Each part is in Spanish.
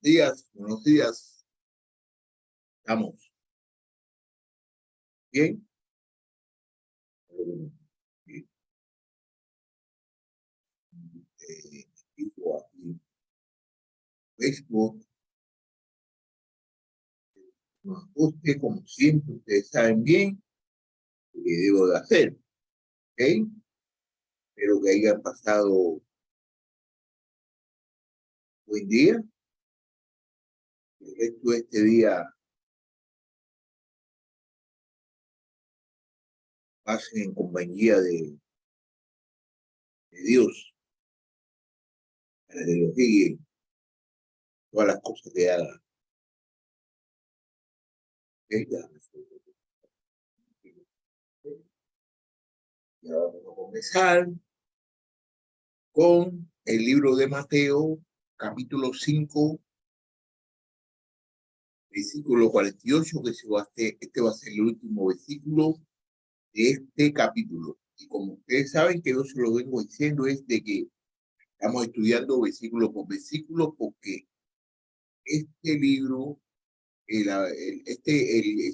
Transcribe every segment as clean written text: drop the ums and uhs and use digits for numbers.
días, buenos días. ¿Estamos bien? Bien. Dijo aquí Facebook, nos ajuste como siempre, ustedes saben bien lo que debo de hacer, ¿ok? Espero que hayan pasado buen día. El resto de este día pasen en compañía de Dios, para que los guíe todas las cosas que hagan. ¿Ok? Ya vamos a comenzar con el libro de Mateo, capítulo 5, versículo 48, que este va a ser el último versículo de este capítulo. Y como ustedes saben que yo se lo vengo diciendo, es de que estamos estudiando versículo por versículo, porque este libro, el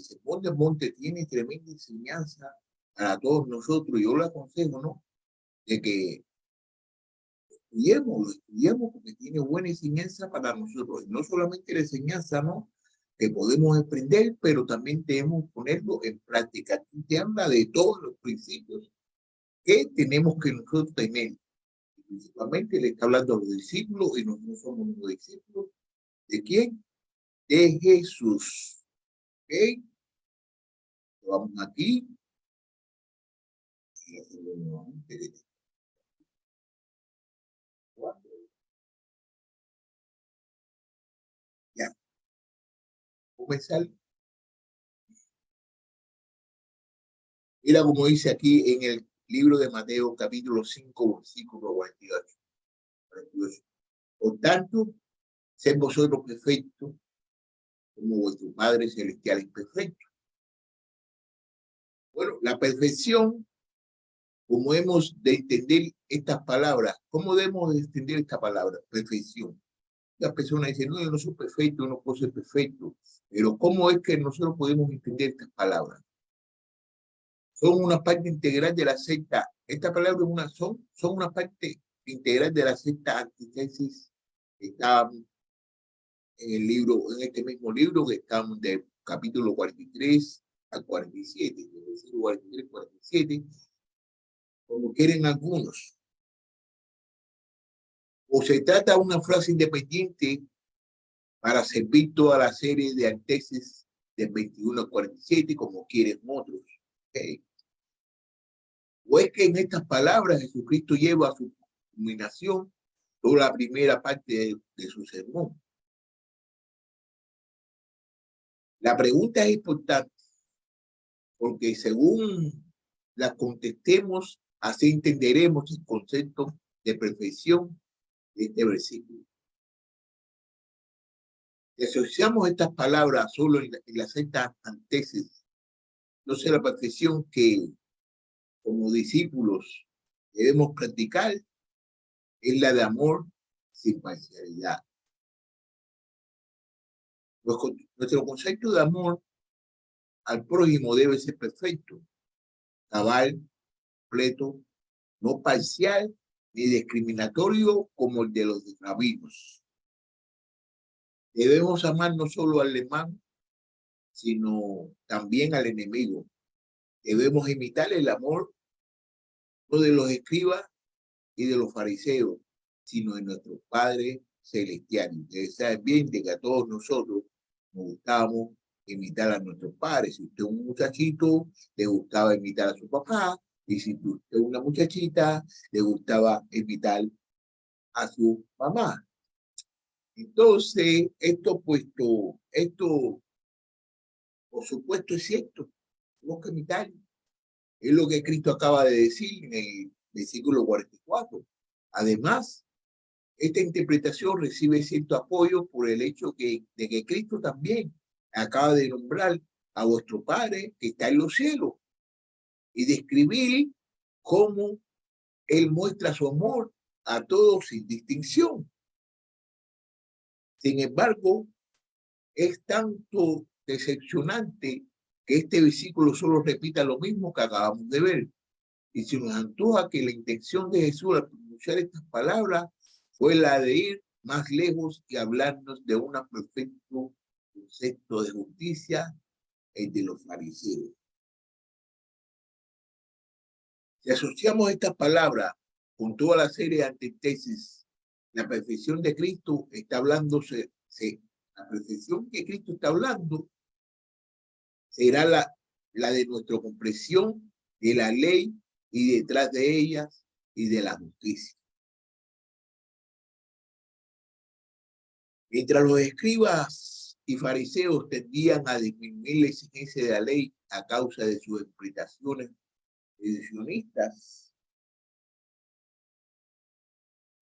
Sermón del Monte tiene tremenda enseñanza para todos nosotros. Yo le aconsejo, ¿no? De que lo estudiemos porque tiene buena enseñanza para nosotros. Y no solamente la enseñanza, ¿no? Que podemos aprender, pero también debemos ponerlo en práctica. Aquí te habla de todos los principios que tenemos que nosotros tener. Y principalmente le está hablando a los discípulos, y nosotros somos los discípulos. ¿De quién? De Jesús. ¿Ok? Vamos aquí. Y hacemos nuevamente. Ya. Comenzar. Mira como dice aquí en el libro de Mateo, capítulo 5, versículo 48. Por tanto, sed vosotros perfectos, como vuestro Padre Celestial es perfecto. Bueno, la perfección, como hemos de entender estas palabras, ¿cómo debemos de entender esta palabra? Perfección. La persona dice, no, yo no soy perfecto, no puedo ser perfecto, pero ¿cómo es que nosotros podemos entender estas palabras? Son una parte integral de la secta. Esta palabra son una parte integral de la secta antítesis. Está en el libro, en este mismo libro que estamos del capítulo 43 al 47, del versículo 43 al 47, como quieren algunos. O se trata de una frase independiente para servir toda la serie de antesis del 21 al 47, como quieren otros. ¿Okay? O es que en estas palabras Jesucristo lleva a su culminación toda la primera parte de su sermón. La pregunta es importante, porque según la contestemos, así entenderemos el concepto de perfección de este versículo. Si asociamos estas palabras solo en la secta antesis, no será la perfección que como discípulos debemos practicar, es la de amor sin parcialidad. Nuestro concepto de amor al prójimo debe ser perfecto, cabal, completo, no parcial ni discriminatorio como el de los rabinos. Debemos amar no solo al hermano, sino también al enemigo. Debemos imitar el amor no de los escribas y de los fariseos, sino de nuestro Padre Celestial. Ustedes saben bien de que a todos nosotros nos gustamos imitar a nuestros padres. Si usted es un muchachito, le gustaba imitar a su papá, y si usted es una muchachita, le gustaba imitar a su mamá. Entonces, esto, por supuesto, es cierto. Tenemos que imitar. Es lo que Cristo acaba de decir en el versículo 44. Además, esta interpretación recibe cierto apoyo por el hecho de que Cristo también acaba de nombrar a vuestro Padre que está en los cielos y describir cómo Él muestra su amor a todos sin distinción. Sin embargo, es tanto decepcionante que este versículo solo repita lo mismo que acabamos de ver. Y se nos antoja que la intención de Jesús al pronunciar estas palabras fue la de ir más lejos y hablarnos de un perfecto concepto de justicia, el de los fariseos. Si asociamos estas palabras con toda la serie de antítesis, la perfección de Cristo está hablándose, la perfección que Cristo está hablando será la de nuestra comprensión de la ley y detrás de ellas y de la justicia. Mientras los escribas y fariseos tendían a disminuir la exigencia de la ley a causa de sus interpretaciones reduccionistas,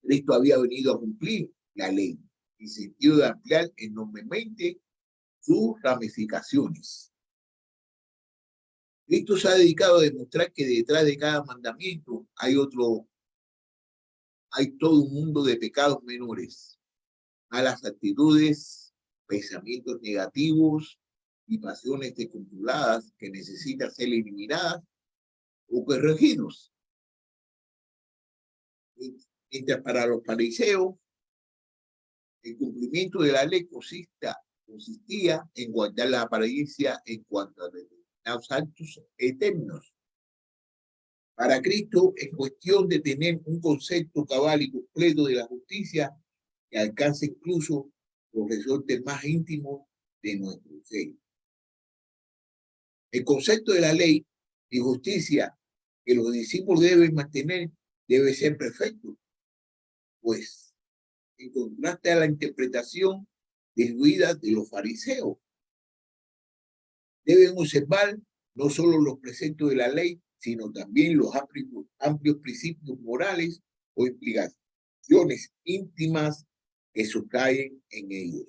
Cristo había venido a cumplir la ley en sentido de ampliar enormemente sus ramificaciones. Cristo se ha dedicado a demostrar que detrás de cada mandamiento hay todo un mundo de pecados menores, malas actitudes, pensamientos negativos y pasiones descontroladas que necesitan ser eliminadas o corregidos. Mientras para los fariseos el cumplimiento de la ley consistía en guardar la apariencia en cuanto a determinados actos eternos. Para Cristo es cuestión de tener un concepto cabal y completo de la justicia que alcance incluso los resortes más íntimos de nuestro ser. El concepto de la ley y justicia que los discípulos deben mantener debe ser perfecto, pues en contraste a la interpretación desviada de los fariseos. Deben observar no solo los preceptos de la ley, sino también los amplios principios morales o implicaciones íntimas que sustraen en ellos.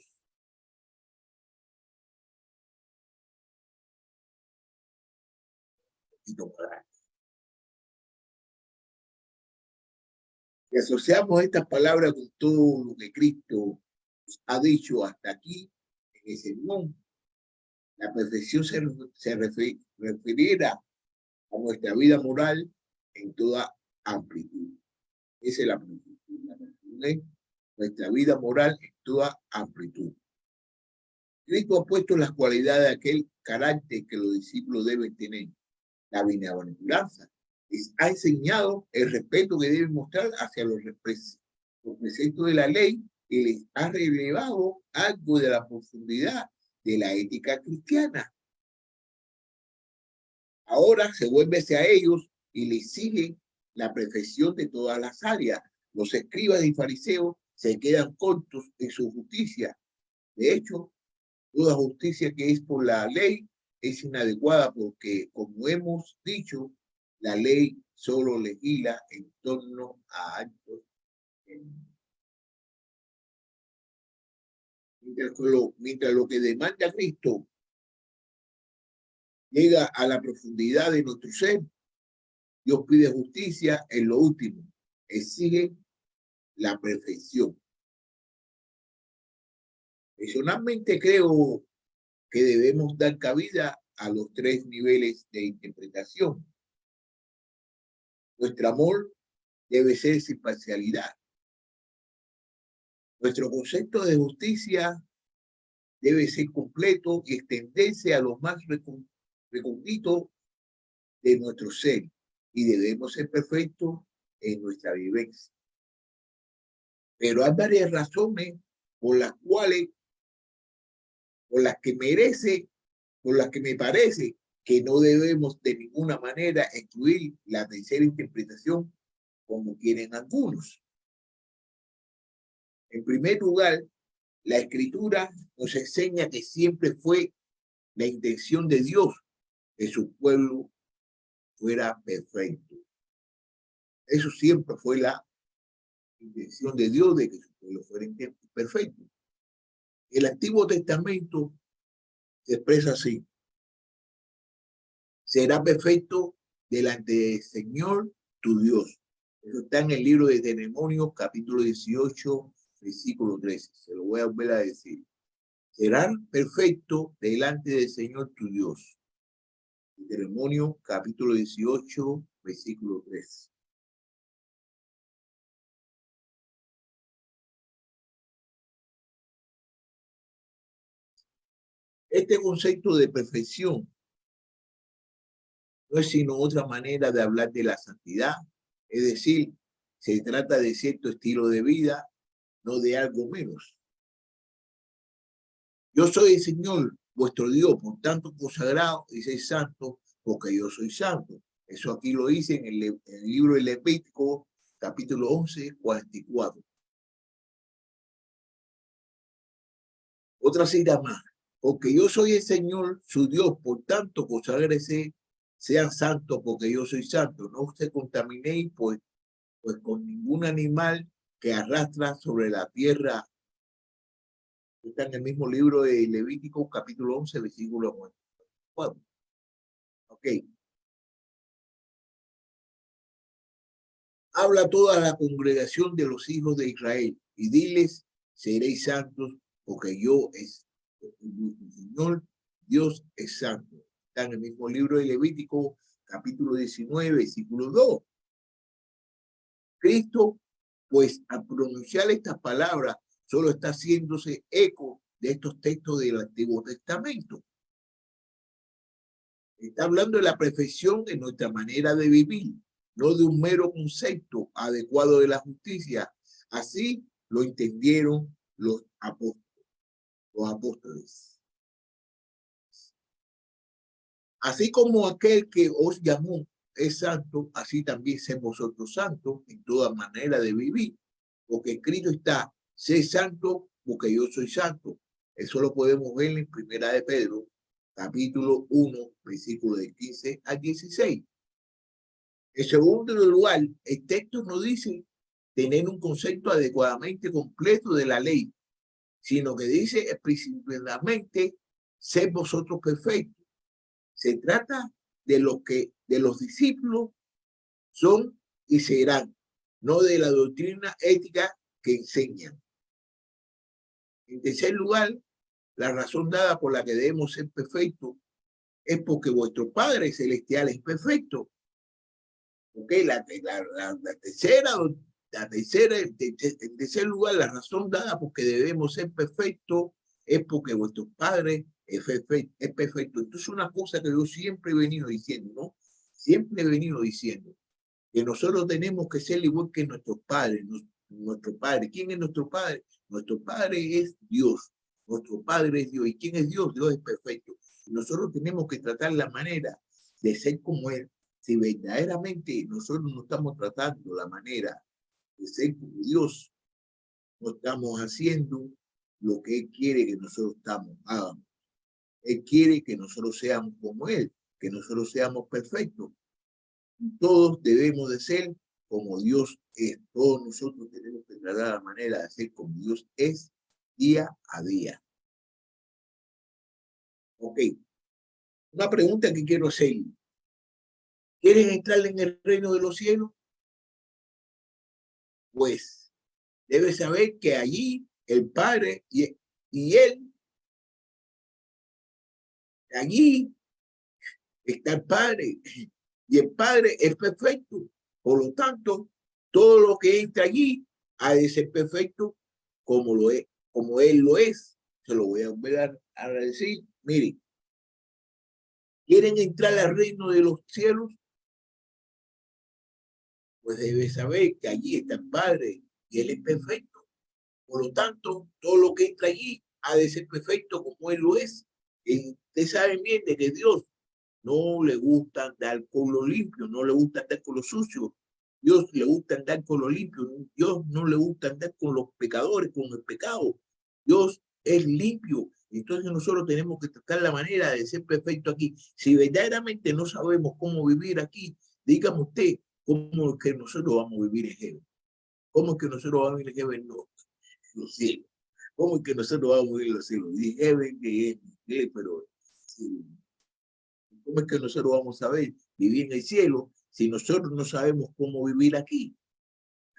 Si asociamos estas palabras con todo lo que Cristo ha dicho hasta aquí en el sermón, la perfección se referirá a nuestra vida moral en toda amplitud. Esa es la perfección, nuestra vida moral en toda amplitud. Cristo ha puesto las cualidades de aquel carácter que los discípulos deben tener, la bienaventuranza. Les ha enseñado el respeto que deben mostrar hacia los preceptos de la ley y les ha revelado algo de la profundidad de la ética cristiana. Ahora se vuelve hacia ellos y les sigue la perfección de todas las áreas. Los escribas y fariseos se quedan cortos en su justicia. De hecho, toda justicia que es por la ley es inadecuada porque, como hemos dicho, la ley solo legisla en torno a actos. Mientras lo que demanda Cristo llega a la profundidad de nuestro ser, Dios pide justicia en lo último, exige la perfección. Personalmente creo que debemos dar cabida a los tres niveles de interpretación. Nuestro amor debe ser sin parcialidad. Nuestro concepto de justicia debe ser completo y extenderse a los más recónditos de nuestro ser y debemos ser perfectos en nuestra vivencia. Pero hay varias razones por las que me parece que no debemos de ninguna manera excluir la tercera interpretación como quieren algunos. En primer lugar, la Escritura nos enseña que siempre fue la intención de Dios que su pueblo fuera perfecto. Eso siempre fue la intención de Dios, de que su pueblo fuera perfecto. El Antiguo Testamento se expresa así: será perfecto delante del Señor tu Dios. Eso está en el libro de Deuteronomio, capítulo 18, versículo 13. Se lo voy a volver a decir. Serás perfecto delante del Señor tu Dios. Deuteronomio capítulo 18, versículo 3. Este concepto de perfección no es sino otra manera de hablar de la santidad. Es decir, se trata de cierto estilo de vida, no de algo menos. Yo soy el Señor, vuestro Dios, por tanto consagrado y sois santo, porque yo soy santo. Eso aquí lo dice en el libro de Levítico, capítulo 11, 44. Otra cita más. Porque yo soy el Señor, su Dios, por tanto conságrese, sean santos, porque yo soy santo. No se contaminéis, pues con ningún animal que arrastra sobre la tierra. Está en el mismo libro de Levítico, capítulo 11, versículo 4. Ok. Habla a toda la congregación de los hijos de Israel y diles, seréis santos, porque yo es el Señor, Dios es santo. Está en el mismo libro de Levítico, capítulo 19, versículo 2. Cristo, pues al pronunciar estas palabras, solo está haciéndose eco de estos textos del Antiguo Testamento. Está hablando de la perfección en nuestra manera de vivir, no de un mero concepto adecuado de la justicia. Así lo entendieron los apóstoles. Así como aquel que os llamó es santo, así también sean vosotros santos en toda manera de vivir. Porque Cristo está, sé santo porque yo soy santo. Eso lo podemos ver en Primera de Pedro, capítulo 1, versículo de 15 al 16. En segundo lugar, el texto no dice tener un concepto adecuadamente completo de la ley, sino que dice explícitamente ser vosotros perfectos. Se trata de lo que de los discípulos son y serán, no de la doctrina ética que enseñan. En tercer lugar, la razón dada por la que debemos ser perfectos es porque vuestro Padre Celestial es perfecto. Ok, la tercera, en tercer lugar, la razón dada porque debemos ser perfectos es porque vuestro Padre es perfecto. Entonces, una cosa que yo siempre he venido diciendo, ¿no? Siempre he venido diciendo que nosotros tenemos que ser igual que nuestros padres. Nuestro Padre, ¿quién es nuestro Padre? Nuestro Padre es Dios. Nuestro Padre es Dios. ¿Y quién es Dios? Dios es perfecto. Y nosotros tenemos que tratar la manera de ser como Él. Si verdaderamente nosotros no estamos tratando la manera de ser como Dios, no estamos haciendo lo que Él quiere que nosotros hagamos. Él quiere que nosotros seamos como Él, que nosotros seamos perfectos. Todos debemos de ser como Dios es. Todos nosotros tenemos que tratar la manera de ser como Dios es día a día. Ok. Una pregunta que quiero hacer. ¿Quieren entrar en el reino de los cielos? Pues debe saber que allí el Padre y Él, allí está el Padre. Y el Padre es perfecto. Por lo tanto, todo lo que entra allí ha de ser perfecto como lo es, como Él lo es. Se lo voy a volver a decir. Miren, ¿quieren entrar al reino de los cielos? Pues debe saber que allí está el Padre y Él es perfecto. Por lo tanto, todo lo que entra allí ha de ser perfecto como Él lo es. Y ustedes saben bien de que Dios no le gusta andar con lo limpio, no le gusta andar con lo sucio. Dios le gusta andar con lo limpio. Dios no le gusta andar con los pecadores, con el pecado. Dios es limpio. Entonces nosotros tenemos que tratar la manera de ser perfecto aquí. Si verdaderamente no sabemos cómo vivir aquí, dígame usted, ¿cómo es que nosotros vamos a vivir en heaven? ¿Cómo es que nosotros vamos a vivir en heaven? No, los cielos. ¿Cómo es que nosotros vamos a vivir en los cielos? Y heaven, pero sí. ¿Cómo es que nosotros vamos a ver vivir en el cielo si nosotros no sabemos cómo vivir aquí?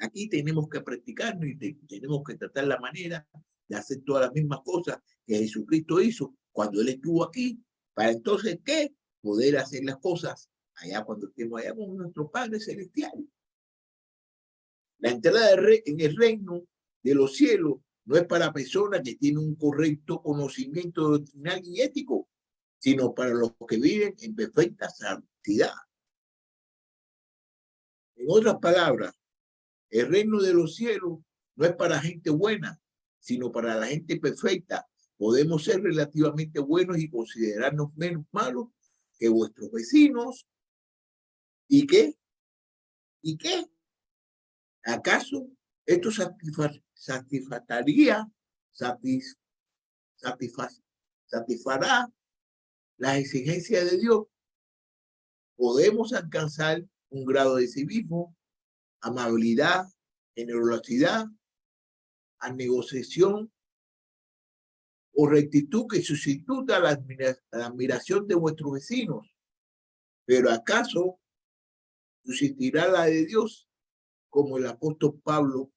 Aquí tenemos que practicarnos y tenemos que tratar la manera de hacer todas las mismas cosas que Jesucristo hizo cuando Él estuvo aquí, para entonces, ¿qué? Poder hacer las cosas allá cuando estemos allá con nuestro Padre Celestial. La entrada en el reino de los cielos no es para personas que tienen un correcto conocimiento doctrinal y ético, sino para los que viven en perfecta santidad. En otras palabras, el reino de los cielos no es para gente buena, sino para la gente perfecta. Podemos ser relativamente buenos y considerarnos menos malos que vuestros vecinos. ¿Y qué? ¿Y qué? ¿Acaso esto satisfará las exigencias de Dios? Podemos alcanzar un grado de civismo, amabilidad, generosidad, negociación o rectitud que sustituya la admiración de vuestros vecinos. Pero ¿acaso suscitará la de Dios? Como el apóstol Pablo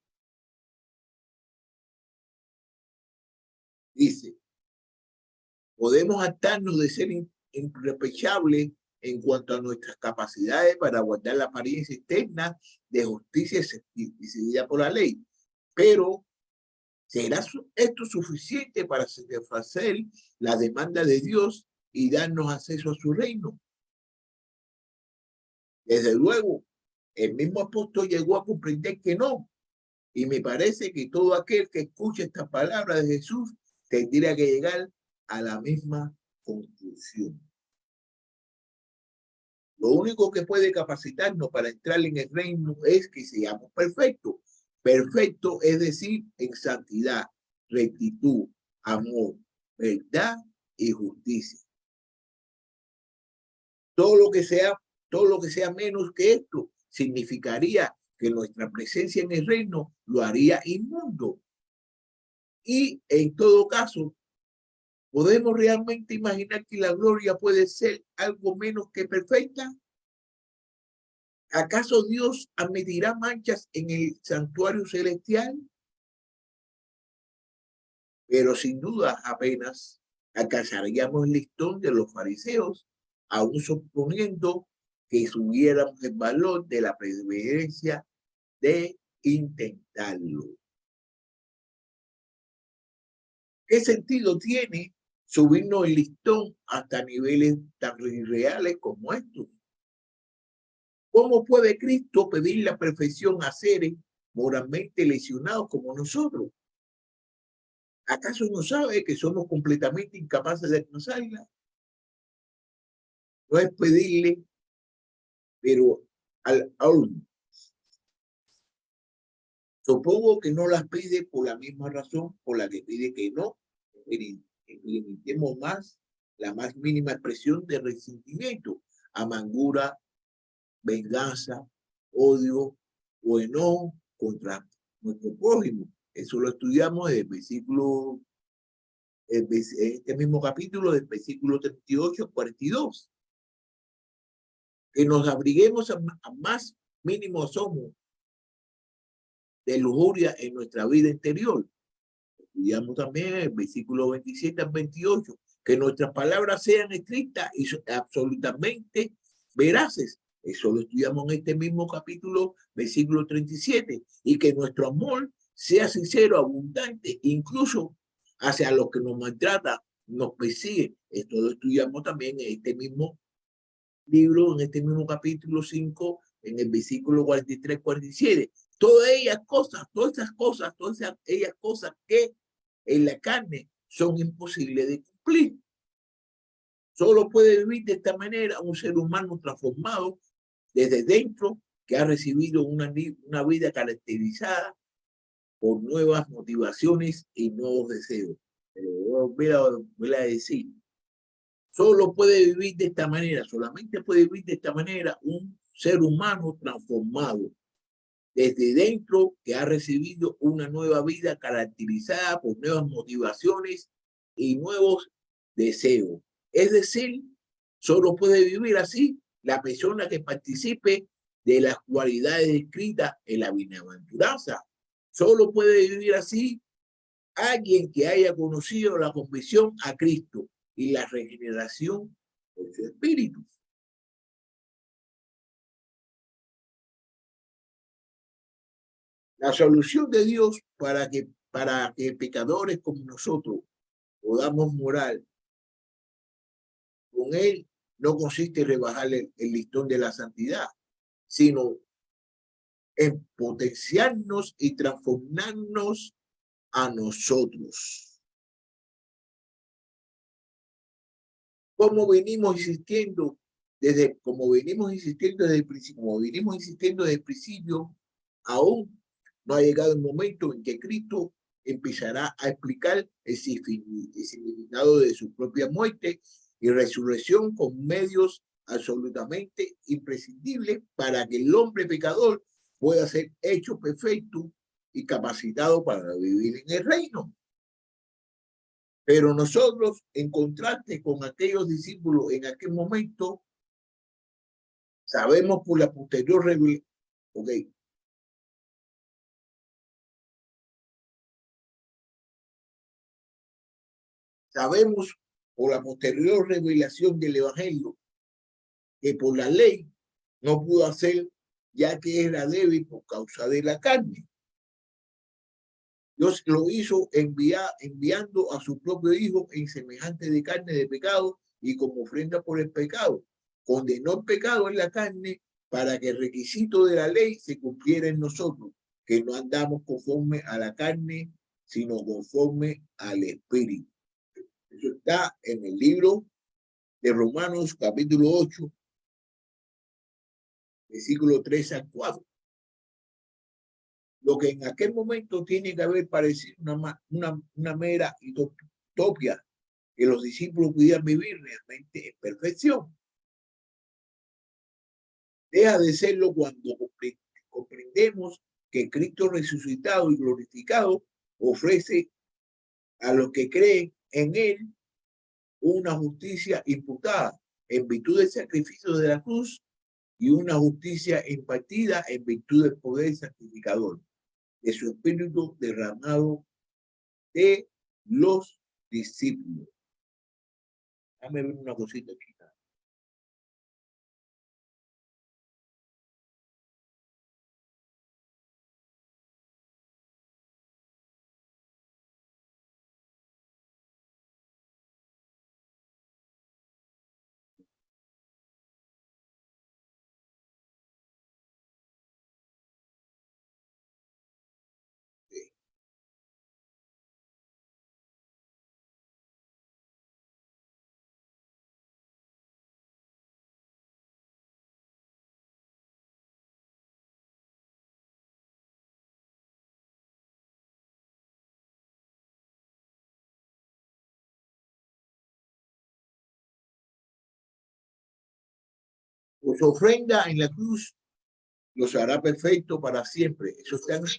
dice, podemos hartarnos de ser irreprochables en cuanto a nuestras capacidades para guardar la apariencia externa de justicia exigida por la ley. Pero, ¿será esto suficiente para satisfacer la demanda de Dios y darnos acceso a su reino? Desde luego, el mismo apóstol llegó a comprender que no. Y me parece que todo aquel que escuche esta palabra de Jesús tendría que llegar a la misma conclusión. Lo único que puede capacitarnos para entrar en el reino es que seamos perfectos. Perfecto es decir, en santidad, rectitud, amor, verdad y justicia. Todo lo que sea menos que esto significaría que nuestra presencia en el reino lo haría inmundo. Y en todo caso, ¿podemos realmente imaginar que la gloria puede ser algo menos que perfecta? ¿Acaso Dios admitirá manchas en el santuario celestial? Pero sin duda apenas alcanzaríamos el listón de los fariseos, aún suponiendo que subiéramos el valor de la preferencia de intentarlo. ¿Qué sentido tiene subirnos el listón hasta niveles tan irreales como estos? ¿Cómo puede Cristo pedir la perfección a seres moralmente lesionados como nosotros? ¿Acaso no sabe que somos completamente incapaces de alcanzarla? No es pedirle, pero aún. Supongo que no las pide por la misma razón por la que pide que no limitemos más la más mínima expresión de resentimiento, amargura, venganza, odio o enojo contra nuestro prójimo. Eso lo estudiamos en el versículo, en este mismo capítulo, del versículo 38 42. Que nos abriguemos a más mínimo asomo de lujuria en nuestra vida interior. Estudiamos también el versículo 27 al 28, que nuestras palabras sean estrictas y absolutamente veraces. Eso lo estudiamos en este mismo capítulo, versículo 37, y que nuestro amor sea sincero, abundante, incluso hacia los que nos maltratan, nos persiguen. Esto lo estudiamos también en este mismo libro, en este mismo capítulo 5, en el versículo 43, 47. Todas ellas cosas que en la carne son imposibles de cumplir. Solo puede vivir de esta manera un ser humano transformado desde dentro, que ha recibido una vida caracterizada por nuevas motivaciones y nuevos deseos. Pero voy a decir, solo puede vivir de esta manera, solamente puede vivir de esta manera un ser humano transformado desde dentro, que ha recibido una nueva vida caracterizada por nuevas motivaciones y nuevos deseos. Es decir, solo puede vivir así la persona que participe de las cualidades descritas en la bienaventuranza. Solo puede vivir así alguien que haya conocido la conversión a Cristo y la regeneración por su espíritu. La solución de Dios para que pecadores como nosotros podamos morar con Él no consiste en rebajar el listón de la santidad, sino en potenciarnos y transformarnos a nosotros. Como venimos insistiendo desde el principio, aún no ha llegado el momento en que Cristo empezará a explicar el significado de su propia muerte y resurrección con medios absolutamente imprescindibles para que el hombre pecador pueda ser hecho perfecto y capacitado para vivir en el reino. Pero nosotros, en contraste con aquellos discípulos en aquel momento, sabemos por la posterior revelación, sabemos por la posterior revelación del Evangelio que por la ley no pudo hacer, ya que era débil por causa de la carne. Dios lo hizo enviando a su propio Hijo en semejante de carne de pecado y como ofrenda por el pecado. Condenó el pecado en la carne para que el requisito de la ley se cumpliera en nosotros, que no andamos conforme a la carne, sino conforme al Espíritu. Eso está en el libro de Romanos, capítulo 8, versículo 3 al 4. Lo que en aquel momento tiene que haber parecido una mera utopía, que los discípulos pudieran vivir realmente en perfección. Deja de serlo cuando comprendemos que Cristo resucitado y glorificado ofrece a los que creen en Él una justicia imputada en virtud del sacrificio de la cruz y una justicia impartida en virtud del poder santificador de su espíritu derramado de los discípulos. Déjame ver una cosita aquí. Pues ofrenda en la cruz los hará perfecto para siempre. Eso está en su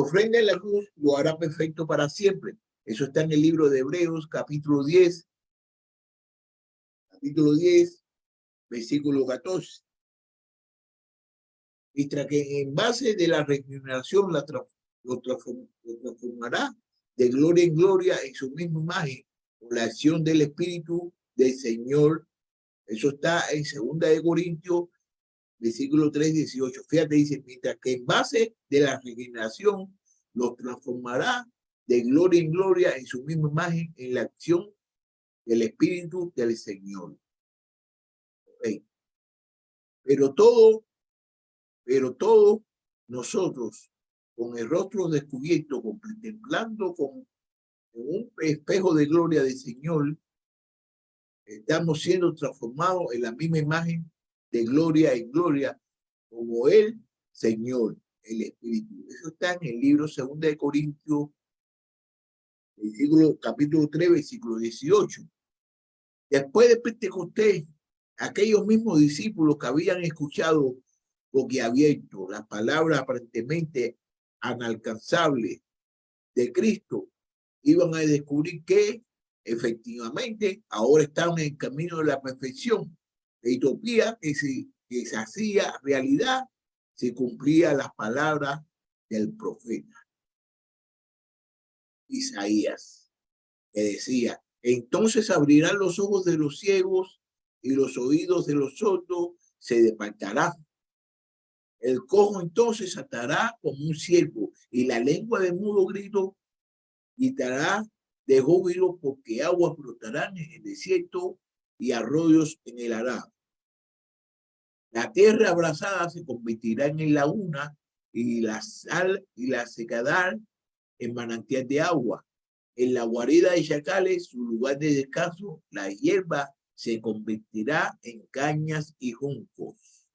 ofrenda en la cruz lo hará perfecto para siempre. Eso está en el libro de Hebreos, capítulo 10, versículo 14. Mientras que en base de la regeneración lo transformará de gloria en gloria en su misma imagen, con la acción del Espíritu del Señor. Eso está en 2 Corintios, versículo 3, 18. Fíjate, dice, mientras que en base de la regeneración los transformará de gloria en gloria en su misma imagen, en la acción del Espíritu del Señor. Okay. Pero todos nosotros, con el rostro descubierto, contemplando con un espejo de gloria del Señor, estamos siendo transformados en la misma imagen de gloria en gloria, como el Señor, el Espíritu. Eso está en el libro 2 de Corintios, capítulo 3, versículo 18. Después de Pentecostés, aquellos mismos discípulos que habían escuchado boquiabiertos. Las palabras aparentemente inalcanzables de Cristo iban a descubrir que efectivamente ahora estaban en el camino de la perfección. La utopía que se hacía realidad se cumplía las palabras del profeta Isaías, que decía: entonces abrirán los ojos de los ciegos y los oídos de los sordos se despertarán. El cojo entonces saltará como un ciervo y la lengua del mudo grito gritará de júbilo, porque aguas brotarán en el desierto y arroyos en el arado. La tierra abrasada se convertirá en laguna y la sal y la secedad en manantial de agua. En la guarida de chacales, su lugar de descanso, la hierba se convertirá en cañas y juncos.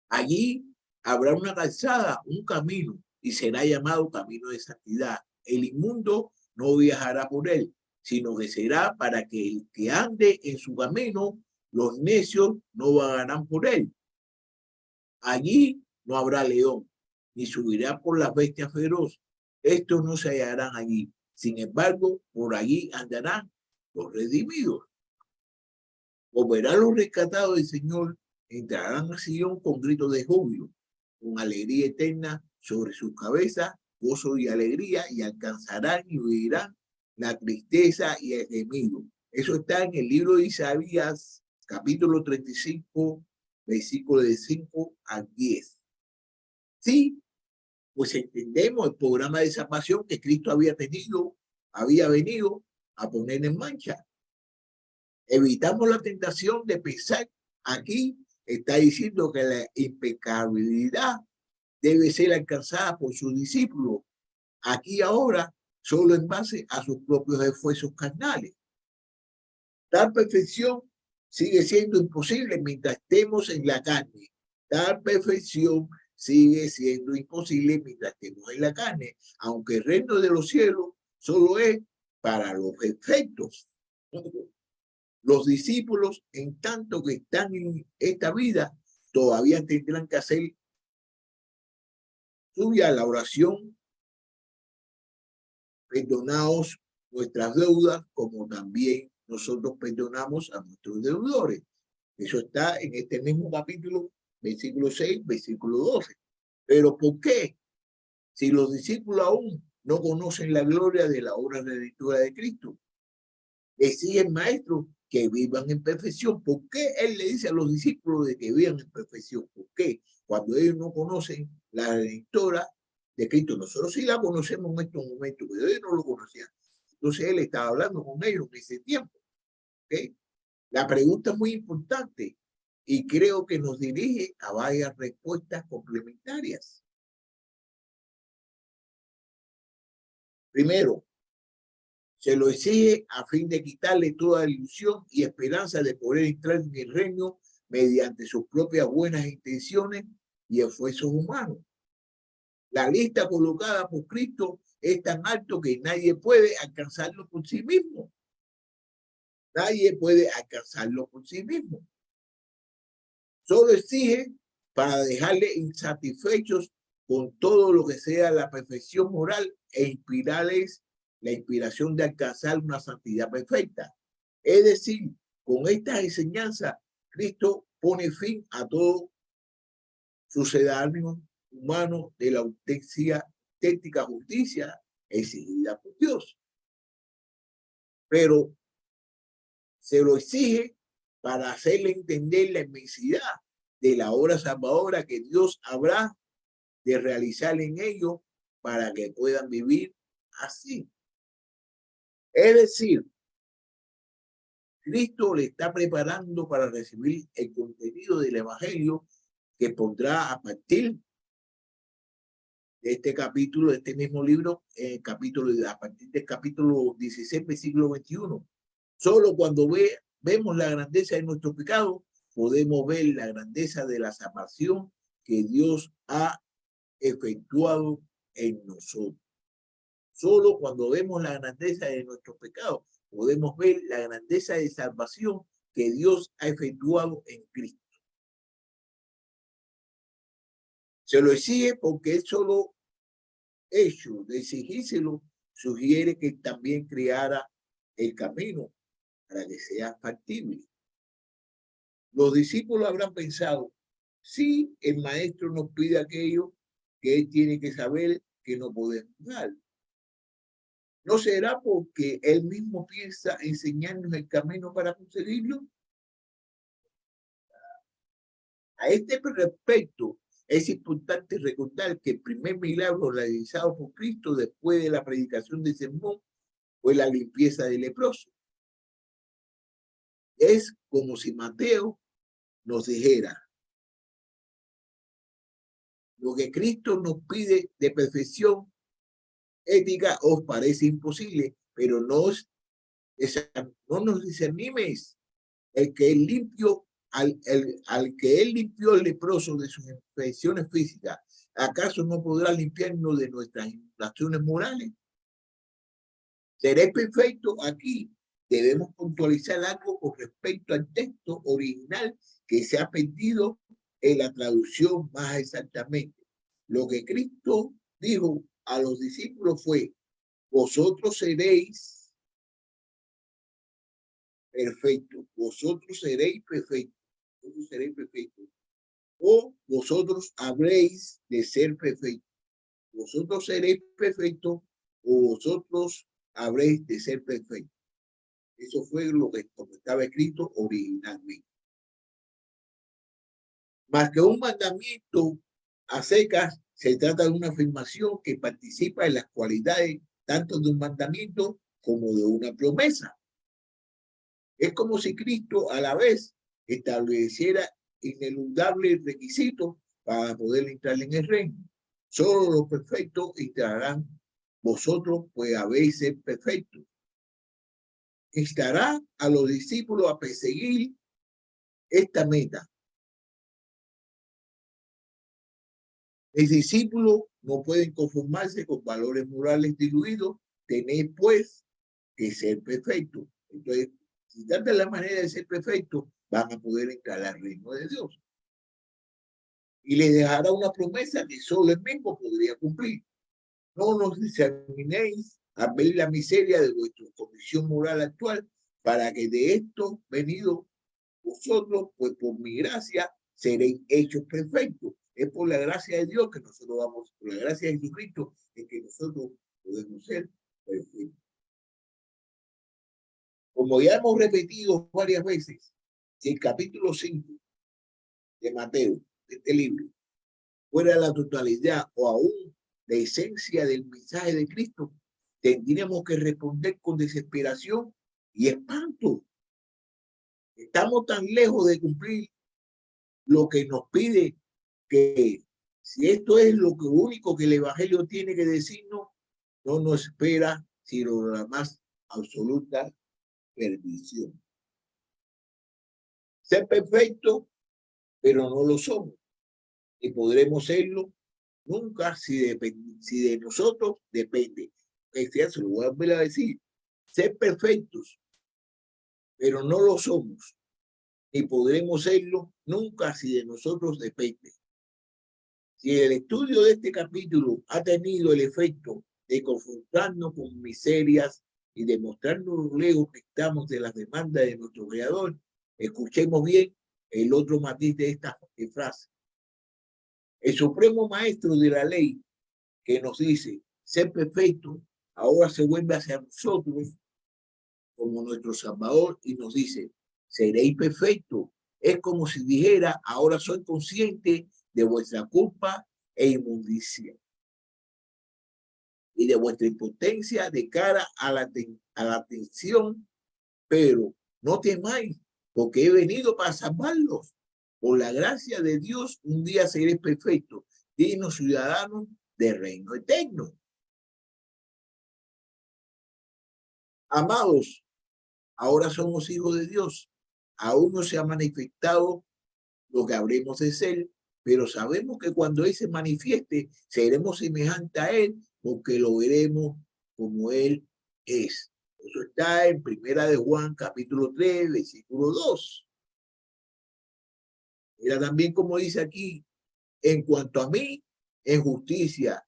Allí habrá una calzada, un camino, y será llamado camino de santidad. El inmundo no viajará por él, sino que será para que el que ande en su camino, los necios no vagarán por él. Allí no habrá león, ni subirá por las bestias feroz. Estos no se hallarán allí. Sin embargo, por allí andarán los redimidos. Volverán los rescatados del Señor, entrarán a Sion con gritos de júbilo, con alegría eterna sobre sus cabezas, gozo y alegría, y alcanzarán y huirán la tristeza y el gemido. Eso está en el libro de Isaías, capítulo 35, versículo de 5 al 10. Sí, pues entendemos el programa de salvación que Cristo había venido a poner en marcha. Evitamos la tentación de pensar, aquí está diciendo que la impecabilidad debe ser alcanzada por sus discípulos, aquí ahora, solo en base a sus propios esfuerzos carnales. Tal perfección sigue siendo imposible mientras estemos en la carne. Tal perfección sigue siendo imposible mientras estemos en la carne, aunque el reino de los cielos solo es para los perfectos. Los discípulos, en tanto que están en esta vida, todavía tendrán que hacer suya la oración: perdonaos nuestras deudas, como también nosotros perdonamos a nuestros deudores. Eso está en este mismo capítulo, versículo 6, versículo 12. Pero ¿por qué? Si los discípulos aún no conocen la gloria de la obra redentora de Cristo, decía el maestro que vivan en perfección. ¿Por qué él le dice a los discípulos de que vivan en perfección? ¿Por qué? Cuando ellos no conocen la redentora de Cristo. Nosotros sí la conocemos en estos momentos, pero ellos no lo conocían. Entonces él estaba hablando con ellos en ese tiempo. ¿Okay? La pregunta es muy importante y creo que nos dirige a varias respuestas complementarias. Primero, se lo exige a fin de quitarle toda ilusión y esperanza de poder entrar en el reino mediante sus propias buenas intenciones y esfuerzos humanos. La lista colocada por Cristo es tan alto que nadie puede alcanzarlo por sí mismo. Nadie puede alcanzarlo por sí mismo. Solo exige para dejarle insatisfechos con todo lo que sea la perfección moral e inspirarles la inspiración de alcanzar una santidad perfecta. Es decir, con esta enseñanza, Cristo pone fin a todo sucedáneo humano de la auténtica justicia exigida por Dios. Pero se lo exige para hacerle entender la inmensidad de la obra salvadora que Dios habrá de realizar en ellos para que puedan vivir así. Es decir, Cristo le está preparando para recibir el contenido del Evangelio que pondrá a partir de este capítulo, de este mismo libro, a partir del capítulo 16, versículo 21. Solo cuando vemos la grandeza de nuestro pecado, podemos ver la grandeza de la salvación que Dios ha efectuado en nosotros. Solo cuando vemos la grandeza de nuestros pecados, podemos ver la grandeza de salvación que Dios ha efectuado en Cristo. Se lo exige porque el solo hecho de exigírselo sugiere que también creara el camino para que sea factible. Los discípulos habrán pensado, si el maestro nos pide aquello que él tiene que saber que no podemos dar. ¿No será porque él mismo piensa enseñarnos el camino para conseguirlo? A este respecto, es importante recordar que el primer milagro realizado por Cristo después de la predicación del sermón fue la limpieza del leproso. Es como si Mateo nos dijera, lo que Cristo nos pide de perfección ética os parece imposible, pero no nos desanimes. El que él limpió, al que él limpió el leproso de sus infecciones físicas, ¿acaso no podrá limpiarnos de nuestras infracciones morales? ¿Seré perfecto? Aquí debemos puntualizar algo con respecto al texto original que se ha perdido en la traducción más exactamente. Lo que Cristo dijo a los discípulos fue, vosotros seréis perfectos, vosotros seréis perfectos, vosotros seréis perfectos, o vosotros habréis de ser perfectos, vosotros seréis perfectos, o vosotros habréis de ser perfectos. Eso fue lo que estaba escrito originalmente. Más que un mandamiento a secas, se trata de una afirmación que participa en las cualidades tanto de un mandamiento como de una promesa. Es como si Cristo a la vez estableciera ineludables requisitos para poder entrar en el reino. Solo los perfectos entrarán. Vosotros pues habéis ser perfectos. Estará a los discípulos a perseguir esta meta. Los discípulos no pueden conformarse con valores morales diluidos, tenéis pues que ser perfectos. Entonces, si tratan la manera de ser perfectos, van a poder entrar al reino de Dios. Y les dejará una promesa que solo él mismo podría cumplir. No nos examinéis a ver la miseria de vuestra condición moral actual, para que de esto venido vosotros, pues por mi gracia, seréis hechos perfectos. Es por la gracia de Dios que nosotros vamos, por la gracia de Jesucristo, es que nosotros podemos ser perfectos. Como ya hemos repetido varias veces, si el capítulo 5 de Mateo, de este libro, fuera la totalidad o aún la esencia del mensaje de Cristo, tendríamos que responder con desesperación y espanto. Estamos tan lejos de cumplir lo que nos pide que si esto es lo único que el Evangelio tiene que decirnos, no nos espera sino la más absoluta perdición. Ser perfecto, pero no lo somos. Y podremos serlo nunca si de nosotros depende. Se lo voy a volver a decir. Ser perfectos, pero no lo somos. Ni podremos serlo nunca si de nosotros depende. Si el estudio de este capítulo ha tenido el efecto de confrontarnos con miserias y demostrarnos lo lejos que estamos de las demandas de nuestro Creador, escuchemos bien el otro matiz de esta frase. El supremo maestro de la ley que nos dice ser perfecto, ahora se vuelve hacia nosotros como nuestro Salvador y nos dice, seréis perfectos. Es como si dijera, ahora soy consciente de vuestra culpa e inmundicia y de vuestra impotencia de cara a la atención, pero no temáis, porque he venido para salvarlos. Por la gracia de Dios, un día seréis perfectos, dignos ciudadanos del reino eterno. Amados, ahora somos hijos de Dios. Aún no se ha manifestado lo que habremos de ser, pero sabemos que cuando Él se manifieste, seremos semejantes a Él, porque lo veremos como Él es. Eso está en Primera de Juan, capítulo 3, versículo 2. Mira también como dice aquí, En cuanto a mí, en justicia,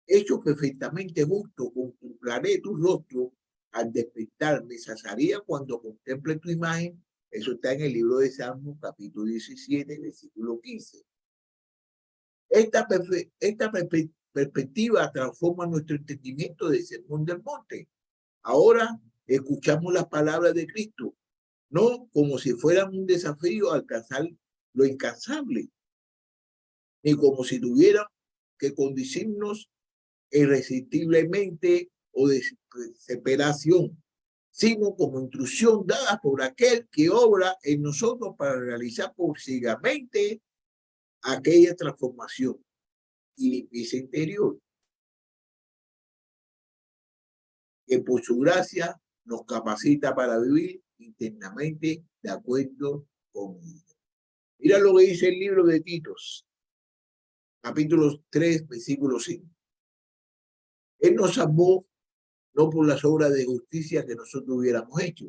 hecho perfectamente justo, contemplaré tu rostro al despertar, me saciaría cuando contemple tu imagen. Eso está en el libro de Salmos, capítulo 17, versículo 15. Esta perspectiva transforma nuestro entendimiento del Sermón del Monte. Ahora escuchamos las palabras de Cristo, no como si fueran un desafío a alcanzar lo incansable, ni como si tuvieran que conducirnos irresistiblemente o de desesperación, sino como instrucción dada por aquel que obra en nosotros para realizar posiblemente aquella transformación y limpieza interior, que por su gracia nos capacita para vivir internamente de acuerdo con ella. Mira lo que dice el libro de Titos, capítulo 3, versículo 5. Él nos salvó no por las obras de justicia que nosotros hubiéramos hecho,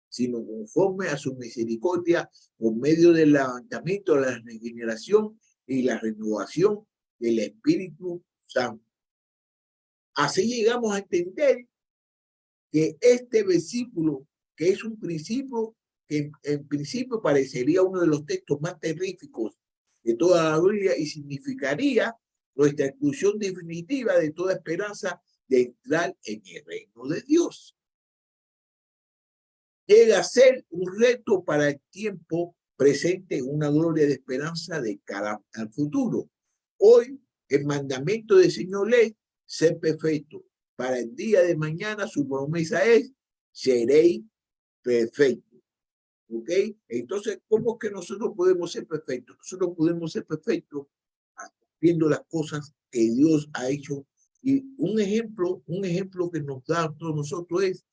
sino conforme a su misericordia, por medio del levantamiento, la regeneración y la renovación del Espíritu Santo. Así llegamos a entender que este versículo, que es un principio que en principio parecería uno de los textos más terríficos de toda la Biblia y significaría nuestra exclusión definitiva de toda esperanza de entrar en el reino de Dios. Llega a ser un reto para el tiempo presente, una gloria de esperanza de cara al futuro. Hoy, el mandamiento del Señor es ser perfecto. Para el día de mañana, su promesa es: seréis perfectos. ¿Ok? Entonces, ¿cómo es que nosotros podemos ser perfectos? Nosotros podemos ser perfectos viendo las cosas que Dios ha hecho. Y un ejemplo que nos da a todos nosotros es,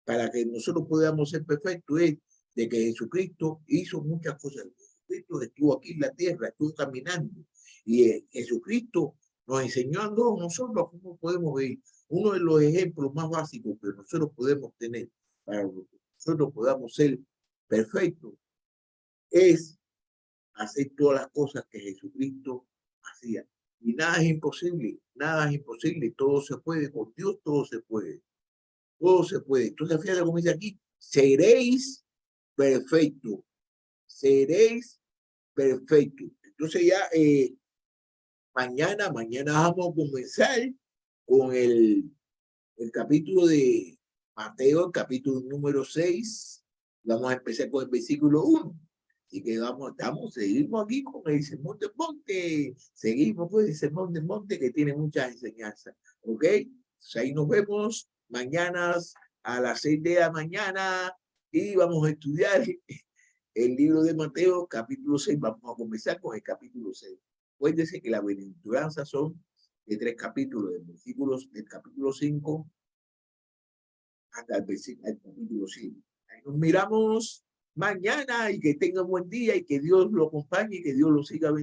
para que nosotros podamos ser perfectos, es de que Jesucristo hizo muchas cosas. Jesucristo estuvo aquí en la tierra, estuvo caminando. Y Jesucristo nos enseñó a todos nosotros cómo podemos vivir. Uno de los ejemplos más básicos que nosotros podemos tener para que nosotros podamos ser perfectos es hacer todas las cosas que Jesucristo hacía. Y nada es imposible, todo se puede, con Dios todo se puede. Todo se puede. Entonces, fíjate cómo dice aquí: seréis perfectos. Seréis perfectos. Entonces ya mañana vamos a comenzar con el capítulo de Mateo, el capítulo número 6. Vamos a empezar con el versículo 1. Así que seguimos aquí con el Sermón del Monte. Seguimos con el Sermón del Monte, que tiene muchas enseñanzas. ¿Ok? Entonces ahí nos vemos mañana a las 6 de la mañana y vamos a estudiar el libro de Mateo, capítulo 6. Vamos a comenzar con el capítulo 6. Acuérdense que las bienaventuranzas son de 3 capítulos, del capítulo 5 hasta el capítulo 7. Ahí nos miramos mañana y que tengan buen día y que Dios lo acompañe y que Dios lo siga bendiciendo.